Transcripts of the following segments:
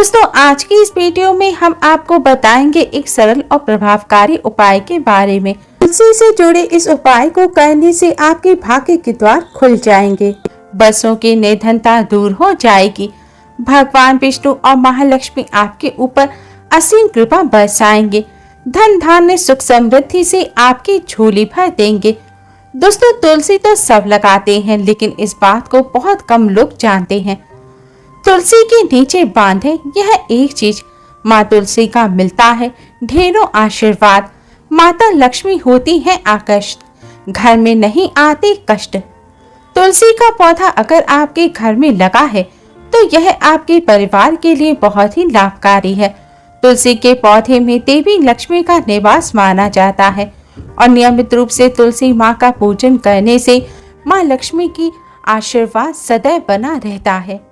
दोस्तों, आज की इस वीडियो में हम आपको बताएंगे एक सरल और प्रभावकारी उपाय के बारे में। तुलसी से जुड़े इस उपाय को करने से आपके भाग्य के द्वार खुल जाएंगे, बरसों की निर्धनता दूर हो जाएगी, भगवान विष्णु और महालक्ष्मी आपके ऊपर असीम कृपा बरसाएंगे, धन धान्य सुख समृद्धि से आपकी झोली भर देंगे। दोस्तों, तुलसी तो सब लगाते हैं, लेकिन इस बात को बहुत कम लोग जानते हैं। तुलसी के नीचे बांधे यह एक चीज माँ तुलसी का मिलता है ढेरों आशीर्वाद। माता लक्ष्मी होती है आकर्षित, घर में नहीं आते कष्ट। तुलसी का पौधा अगर आपके घर में लगा है तो यह आपके परिवार के लिए बहुत ही लाभकारी है। तुलसी के पौधे में देवी लक्ष्मी का निवास माना जाता है और नियमित रूप से तुलसी माँ का पूजन करने से माँ लक्ष्मी की आशीर्वाद सदैव बना रहता है।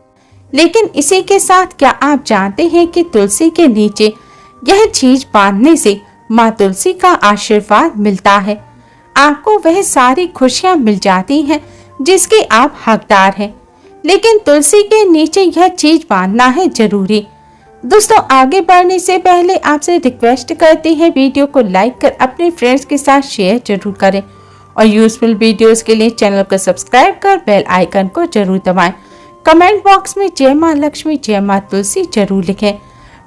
लेकिन इसी के साथ क्या आप जानते हैं कि तुलसी के नीचे यह चीज बांधने से माँ तुलसी का आशीर्वाद मिलता है। आपको वह सारी खुशियां मिल जाती हैं जिसके आप हकदार हैं। लेकिन तुलसी के नीचे यह चीज बांधना है जरूरी। दोस्तों, आगे बढ़ने से पहले आपसे रिक्वेस्ट करते हैं वीडियो को लाइक कर अपने फ्रेंड्स के साथ शेयर जरूर करें और यूजफुल वीडियोस के लिए चैनल को सब्सक्राइब कर बेल आइकन को जरूर दबाएं। कमेंट बॉक्स में जय माँ लक्ष्मी जय माँ तुलसी जरूर लिखें।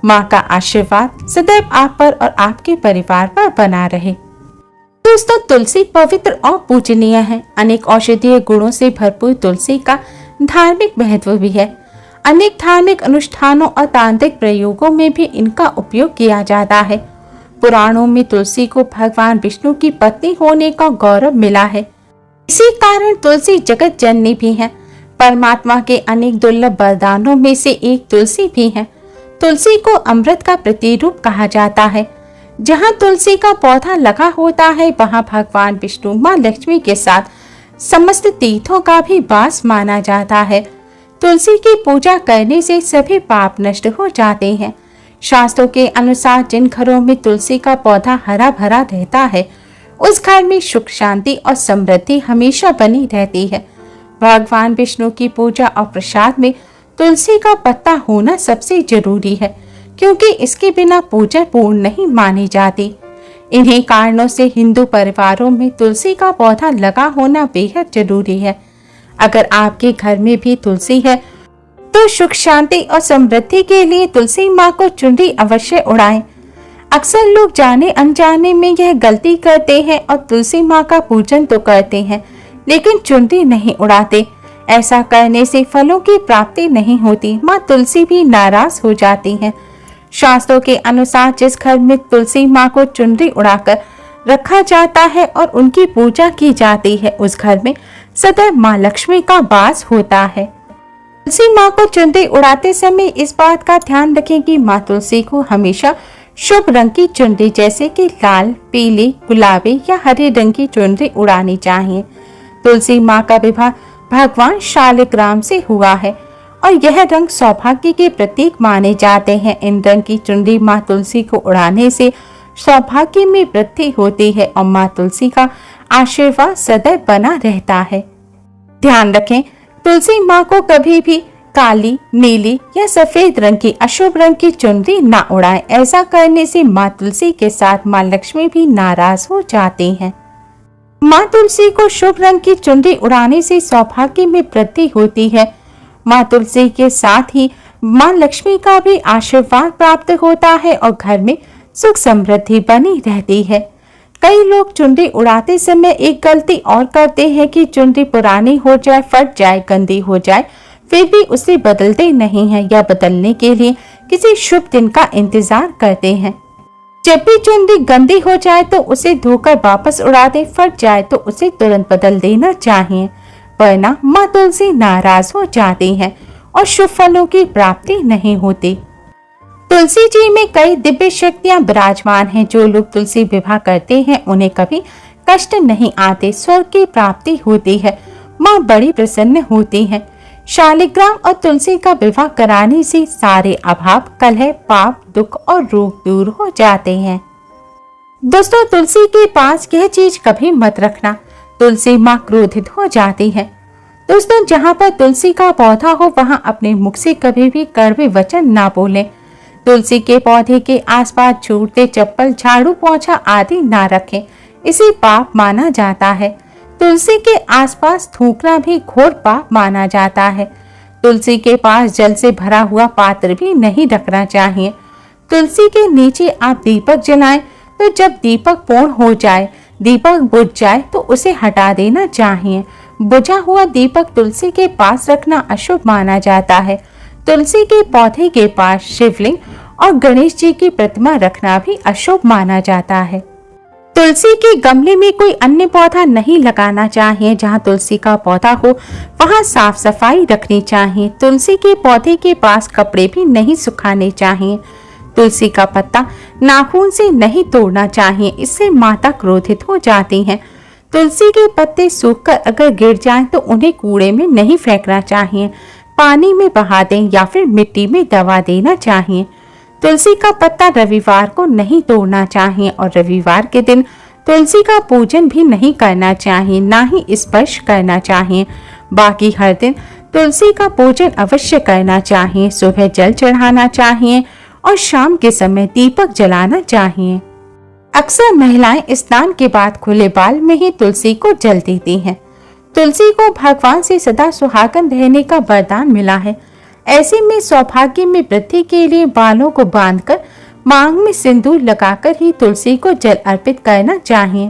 माँ का आशीर्वाद सदैव आप पर और आपके परिवार पर बना रहे। दोस्तों, तुलसी पवित्र और पूजनीय है। अनेक औषधीय गुणों से भरपूर तुलसी का धार्मिक महत्व भी है। अनेक धार्मिक अनुष्ठानों और तांत्रिक प्रयोगों में भी इनका उपयोग किया जाता है। पुराणों में तुलसी को भगवान विष्णु की पत्नी होने का गौरव मिला है। इसी कारण तुलसी जगत जननी भी है। परमात्मा के अनेक दुर्लभ वरदानों में से एक तुलसी भी है। तुलसी को अमृत का प्रतिरूप कहा जाता है। जहाँ तुलसी का पौधा लगा होता है वहाँ भगवान विष्णु माँ लक्ष्मी के साथ समस्त तीर्थों का भी वास माना जाता है। तुलसी की पूजा करने से सभी पाप नष्ट हो जाते हैं। शास्त्रों के अनुसार जिन घरों में तुलसी का पौधा हरा भरा रहता है उस घर में सुख शांति और समृद्धि हमेशा बनी रहती है। भगवान विष्णु की पूजा और प्रसाद में तुलसी का पत्ता होना सबसे जरूरी है, क्योंकि इसके बिना पूजा पूर्ण नहीं मानी जाती। इन्हीं कारणों से हिंदू परिवारों में तुलसी का पौधा लगा होना बेहद जरूरी है। अगर आपके घर में भी तुलसी है तो सुख शांति और समृद्धि के लिए तुलसी माँ को चुनरी अवश्य उड़ाएं। अक्सर लोग जाने अनजाने में यह गलती करते हैं और तुलसी माँ का पूजन तो करते हैं लेकिन चुनरी नहीं उड़ाते। ऐसा करने से फलों की प्राप्ति नहीं होती, माँ तुलसी भी नाराज हो जाती हैं। शास्त्रों के अनुसार जिस घर में तुलसी माँ को चुनरी उड़ाकर रखा जाता है और उनकी पूजा की जाती है उस घर में सदैव माँ लक्ष्मी का वास होता है। तुलसी माँ को चुनरी उड़ाते समय इस बात का ध्यान रखें कि माँ तुलसी को हमेशा शुभ रंग की चुनरी जैसे कि लाल, पीली, गुलाबी या हरे रंग की चुनरी उड़ानी चाहिए। तुलसी माँ का विवाह भगवान शालिग्राम से हुआ है और यह रंग सौभाग्य के प्रतीक माने जाते हैं। इन रंग की चुनरी माँ तुलसी को उड़ाने से सौभाग्य में वृद्धि होती है और माँ तुलसी का आशीर्वाद सदैव बना रहता है। ध्यान रखें, तुलसी माँ को कभी भी काली, नीली या सफेद रंग की अशुभ रंग की चुनरी ना उड़ाएं। ऐसा करने से माँ तुलसी के साथ माँ लक्ष्मी भी नाराज हो जाती हैं। माँ तुलसी को शुभ रंग की चुनरी उड़ाने से सौभाग्य में वृद्धि होती है। माँ तुलसी के साथ ही माँ लक्ष्मी का भी आशीर्वाद प्राप्त होता है और घर में सुख समृद्धि बनी रहती है। कई लोग चुनरी उड़ाते समय एक गलती और करते हैं कि चुनरी पुरानी हो जाए, फट जाए, गंदी हो जाए, फिर भी उसे बदलते नहीं हैं या बदलने के लिए किसी शुभ दिन का इंतजार करते हैं। जब भी चुनरी गंदी हो जाए तो उसे धोकर वापस उड़ा दे, फट जाए तो उसे तुरंत बदल देना चाहिए, वरना माँ तुलसी नाराज हो जाती हैं और शुभ फलों की प्राप्ति नहीं होती। तुलसी जी में कई दिव्य शक्तियाँ विराजमान हैं। जो लोग तुलसी विवाह करते हैं उन्हें कभी कष्ट नहीं आते, स्वर्ग की प्राप्ति होती है, माँ बड़ी प्रसन्न होती है। शालिग्राम और तुलसी का विवाह कराने से सारे अभाव, कलह, पाप, दुख और रोग दूर हो जाते हैं। दोस्तों, तुलसी के पास यह चीज कभी मत रखना, तुलसी माँ क्रोधित हो जाती है। दोस्तों, जहाँ पर तुलसी का पौधा हो वहाँ अपने मुख से कभी भी कड़वे वचन ना बोलें। तुलसी के पौधे के आसपास जूते, चप्पल, झाड़ू, पोंछा आदि ना रखें, इसे पाप माना जाता है। तुलसी के आसपास थूकना भी घोर पाप माना जाता है। तुलसी के पास जल से भरा हुआ पात्र भी नहीं रखना चाहिए। तुलसी के नीचे आप दीपक जलाएं तो जब दीपक पूर्ण हो जाए, दीपक बुझ जाए तो उसे हटा देना चाहिए। बुझा हुआ दीपक तुलसी के पास रखना अशुभ माना जाता है। तुलसी के पौधे के पास शिवलिंग और गणेश जी की प्रतिमा रखना भी अशुभ माना जाता है। तुलसी के गमले में कोई अन्य पौधा नहीं लगाना चाहिए। जहाँ तुलसी का पौधा हो वहाँ साफ सफाई रखनी चाहिए। तुलसी के पौधे के पास कपड़े भी नहीं सुखाने चाहिए। तुलसी का पत्ता नाखून से नहीं तोड़ना चाहिए, इससे माता क्रोधित हो जाती हैं। तुलसी के पत्ते सूखकर अगर गिर जाएं तो उन्हें कूड़े में नहीं फेंकना चाहिए, पानी में बहा दें या फिर मिट्टी में दबा देना चाहिए। तुलसी का पत्ता रविवार को नहीं तोड़ना चाहिए और रविवार के दिन तुलसी का पूजन भी नहीं करना चाहिए, ना ही स्पर्श करना चाहिए। बाकी हर दिन तुलसी का पूजन अवश्य करना चाहिए। सुबह जल चढ़ाना चाहिए और शाम के समय दीपक जलाना चाहिए। अक्सर महिलाएं स्नान के बाद खुले बाल में ही तुलसी को जल देती हैं। तुलसी को भगवान से सदा सुहागन रहने का वरदान मिला है। ऐसे में सौभाग्य में वृद्धि के लिए बालों को बांधकर मांग में सिंदूर लगाकर ही तुलसी को जल अर्पित करना चाहिए।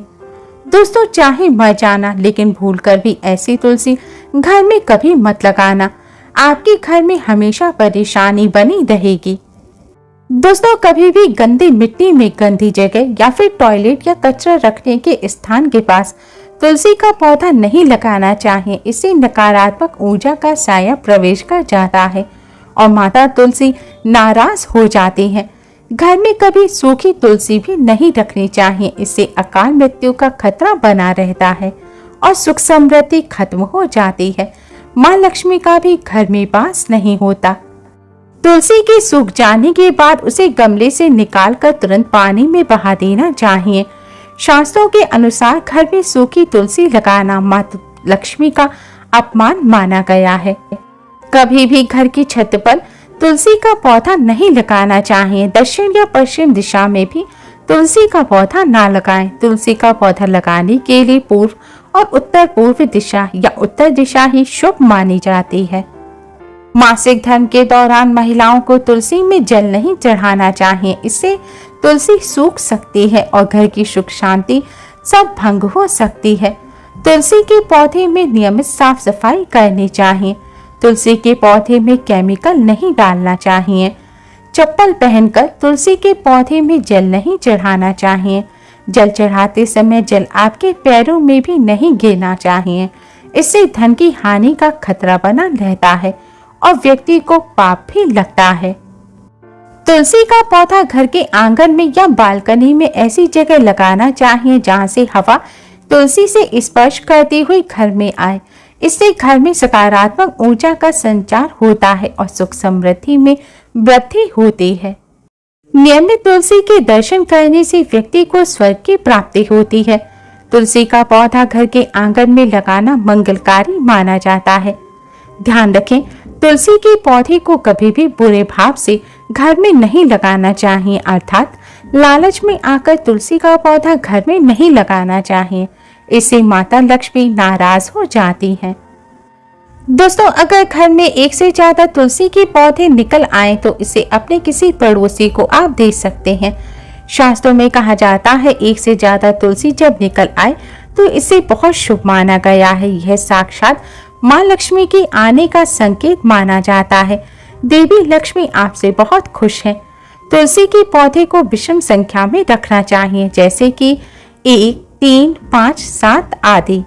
दोस्तों, चाहे मर जाना लेकिन भूलकर भी ऐसी तुलसी घर में कभी मत लगाना। आपके घर में हमेशा परेशानी बनी रहेगी। दोस्तों, कभी भी गंदी मिट्टी में गंदी जगह या फिर टॉयलेट या कचरा रखने के स्थान के पास तुलसी का पौधा नहीं लगाना चाहिए। इससे नकारात्मक ऊर्जा का साया प्रवेश कर जाता है और माता तुलसी नाराज हो जाती है। घर में कभी सूखी तुलसी भी नहीं रखनी चाहिए, इससे अकाल मृत्यु का खतरा बना रहता है और सुख समृद्धि खत्म हो जाती है। माँ लक्ष्मी का भी घर में वास नहीं होता। तुलसी के सूख जाने के बाद उसे गमले से निकालकर तुरंत पानी में बहा देना चाहिए। शास्त्रों के अनुसार घर में सूखी तुलसी लगाना माता लक्ष्मी का अपमान माना गया है। कभी भी घर की छत पर तुलसी का पौधा नहीं लगाना चाहिए। दक्षिण या पश्चिम दिशा में भी तुलसी का पौधा ना लगाएं। तुलसी का पौधा लगाने के लिए पूर्व और उत्तर पूर्व दिशा या उत्तर दिशा ही शुभ मानी जाती है। मासिक धर्म के दौरान महिलाओं को तुलसी में जल नहीं चढ़ाना चाहिए, इससे तुलसी सूख सकती है और घर की सुख शांति सब भंग हो सकती है। तुलसी के पौधे में नियमित साफ सफाई करनी चाहिए। तुलसी के पौधे में केमिकल नहीं डालना चाहिए। चप्पल पहनकर तुलसी के पौधे में जल नहीं चढ़ाना चाहिए। जल चढ़ाते समय जल आपके पैरों में भी नहीं गिरना चाहिए, इससे धन की हानि का खतरा बना रहता है और व्यक्ति को पाप भी लगता है। तुलसी का पौधा घर के आंगन में या बालकनी में ऐसी जगह लगाना चाहिए जहां से हवा तुलसी से स्पर्श करती हुई घर में आए। इससे घर में सकारात्मक ऊर्जा का संचार होता है और सुख समृद्धि में वृद्धि होती है। नियमित तुलसी के दर्शन करने से व्यक्ति को स्वर्ग की प्राप्ति होती है। तुलसी का पौधा घर के आंगन में लगाना मंगलकारी माना जाता है। ध्यान रखें, तुलसी के पौधे को कभी भी बुरे भाव से घर में नहीं लगाना चाहिए, अर्थात लालच में आकर तुलसी का पौधा घर में नहीं लगाना चाहिए। इससे माता लक्ष्मी नाराज हो जाती हैं। दोस्तों, अगर घर में एक से ज्यादा तुलसी के पौधे निकल आए तो इसे अपने किसी पड़ोसी को आप दे सकते हैं। शास्त्रों में कहा जाता है एक से ज्यादा तुलसी जब निकल आए तो इसे बहुत शुभ माना गया है। यह साक्षात माँ लक्ष्मी के आने का संकेत माना जाता है। देवी लक्ष्मी आपसे बहुत खुश हैं। तुलसी के पौधे को विषम संख्या में रखना चाहिए, जैसे कि 1, 3, 5, 7 आदि।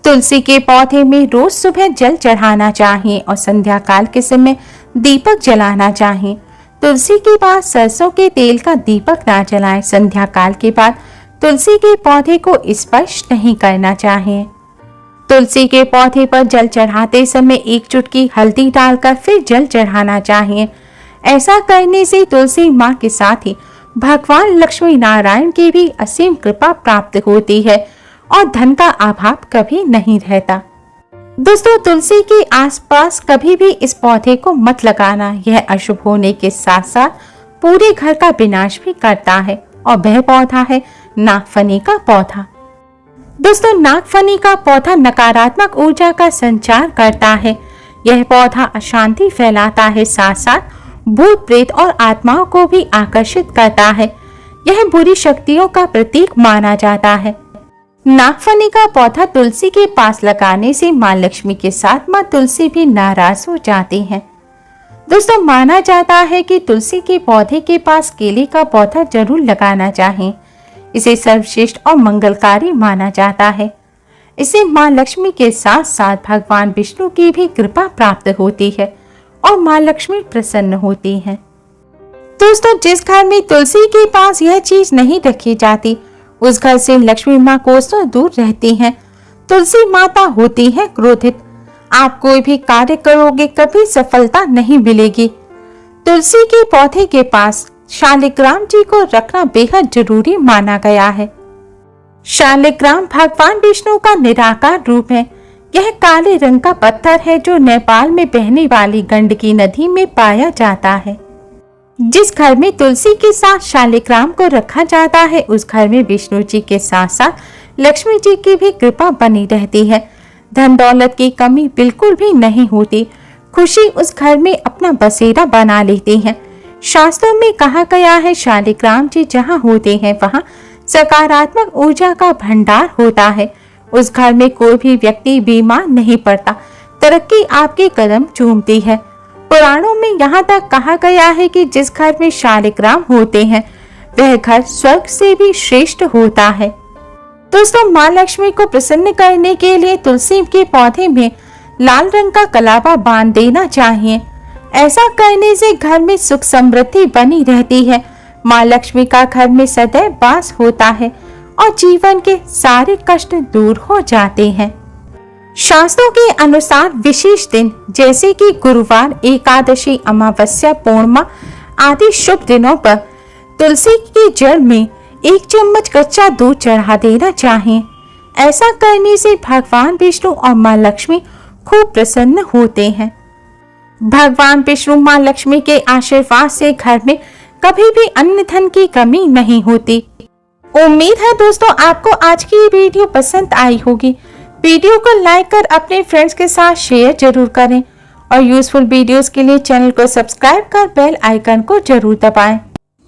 तुलसी के पौधे में रोज सुबह जल चढ़ाना चाहिए और संध्या काल के समय दीपक जलाना चाहिए। तुलसी के पास सरसों के तेल का दीपक ना जलाएं। संध्या काल के बाद तुलसी के पौधे को स्पर्श नहीं करना चाहिए। तुलसी के पौधे पर जल चढ़ाते समय 1 चुटकी हल्दी डालकर फिर जल चढ़ाना चाहिए। ऐसा करने से तुलसी माँ के साथ ही भगवान लक्ष्मी नारायण की भी असीम कृपा प्राप्त होती है और धन का अभाव कभी नहीं रहता। दोस्तों, तुलसी के आसपास कभी भी इस पौधे को मत लगाना। यह अशुभ होने के साथ साथ पूरे घर का विनाश भी करता है। और वह पौधा है नागफनी का पौधा। दोस्तों, नागफनी का पौधा नकारात्मक ऊर्जा का संचार करता है। यह पौधा अशांति फैलाता है, साथ साथ भूत प्रेत और आत्माओं को भी आकर्षित करता है। यह बुरी शक्तियों का प्रतीक माना जाता है। नागफनी का पौधा तुलसी के पास लगाने से मां लक्ष्मी के साथ मां तुलसी भी नाराज हो जाती हैं। दोस्तों, माना जाता है कि तुलसी के पौधे के पास केले का पौधा जरूर लगाना चाहिए। इसे सर्वश्रेष्ठ और मंगलकारी माना जाता है। इसे मां लक्ष्मी के साथ साथ भगवान विष्णु की भी कृपा प्राप्त होती है और मां लक्ष्मी प्रसन्न होती है। दोस्तों, जिस घर में तुलसी के पास यह चीज नहीं रखी जाती, उस घर से लक्ष्मी माँ कोसों दूर रहती हैं। तुलसी माता होती है क्रोधित। आप कोई भी कार्य करोगे कभी सफलता नहीं मिलेगी। तुलसी के पौधे के पास शालिग्राम जी को रखना बेहद जरूरी माना गया है। शालिग्राम भगवान विष्णु का निराकार रूप है। यह काले रंग का पत्थर है जो नेपाल में बहने वाली गंडकी नदी में पाया जाता है। जिस घर में तुलसी के साथ शालिग्राम को रखा जाता है, उस घर में विष्णु जी के साथ साथ लक्ष्मी जी की भी कृपा बनी रहती है। धन दौलत की कमी बिल्कुल भी नहीं होती। खुशी उस घर में अपना बसेरा बना लेती है। शास्त्रों में कहा गया है, शालिग्राम जी जहाँ होते हैं वहाँ सकारात्मक ऊर्जा का भंडार होता है। उस घर में कोई भी व्यक्ति बीमार नहीं पड़ता। तरक्की आपके कदम चूमती है। पुराणों में यहाँ तक कहा गया है कि जिस घर में शालिग्राम होते हैं वह घर स्वर्ग से भी श्रेष्ठ होता है। दोस्तों, मां लक्ष्मी को प्रसन्न करने के लिए तुलसी के पौधे में लाल रंग का कलावा बांध देना चाहिए। ऐसा करने से घर में सुख समृद्धि बनी रहती है। मां लक्ष्मी का घर में सदैव वास होता है और जीवन के सारे कष्ट दूर हो जाते हैं। शास्त्रों के अनुसार विशेष दिन जैसे कि गुरुवार, एकादशी, अमावस्या, पूर्णिमा आदि शुभ दिनों पर तुलसी के जड़ में 1 चम्मच कच्चा दूध चढ़ा देना चाहिए। ऐसा करने से भगवान विष्णु और मां लक्ष्मी खूब प्रसन्न होते हैं। भगवान विष्णु मां लक्ष्मी के आशीर्वाद से घर में कभी भी अन्न धन की कमी नहीं होती। उम्मीद है दोस्तों आपको आज की ये वीडियो पसंद आई होगी। वीडियो को लाइक कर अपने फ्रेंड्स के साथ शेयर जरूर करें और यूजफुल वीडियोस के लिए चैनल को सब्सक्राइब कर बेल आइकन को जरूर दबाएं।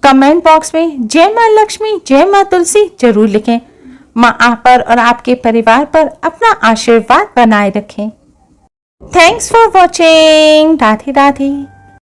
कमेंट बॉक्स में जय मां लक्ष्मी, जय मां तुलसी जरूर लिखें। मां आप पर और आपके परिवार पर अपना आशीर्वाद बनाए रखें। Thanks for watching. Radhe Radhe.